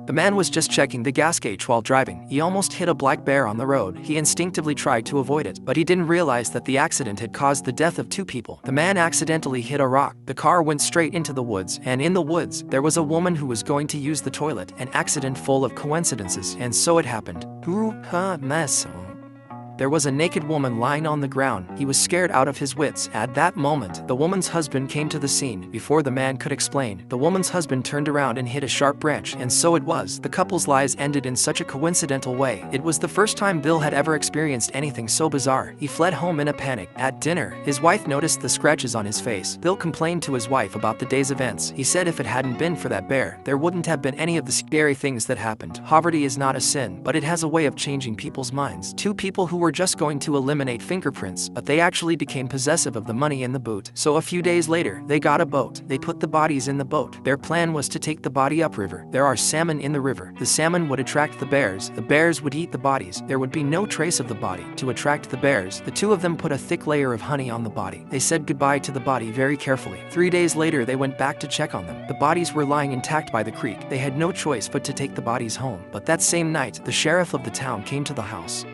The man was just checking the gas gauge while driving. He almost hit a black bear on the road. He instinctively tried to avoid it, but he didn't realize that the accident had caused the death of 2 people. The man accidentally hit a rock. The car went straight into the woods, and in the woods, there was a woman who was going to use the toilet. An accident full of coincidences, and so it happened. There was a naked woman lying on the ground. He was scared out of his wits. At that moment, the woman's husband came to the scene. Before the man could explain, the woman's husband turned around and hit a sharp branch, and so it was. The couple's lives ended in such a coincidental way. It was the first time Bill had ever experienced anything so bizarre. He fled home in a panic. At dinner, his wife noticed the scratches on his face. Bill complained to his wife about the day's events. He said if it hadn't been for that bear, there wouldn't have been any of the scary things that happened. Poverty is not a sin, but it has a way of changing people's minds. 2 people who were just going to eliminate fingerprints, but they actually became possessive of the money in the boot. So a few days later, they got a boat. They put the bodies in the boat. Their plan was to take the body upriver. There are salmon in the river. The salmon would attract the bears. The bears would eat the bodies. There would be no trace of the body. To attract the bears, the 2 of them put a thick layer of honey on the body. They said goodbye to the body very carefully. 3 days later, they went back to check on them. The bodies were lying intact by the creek. They had no choice but to take the bodies home. But that same night, the sheriff of the town came to the house.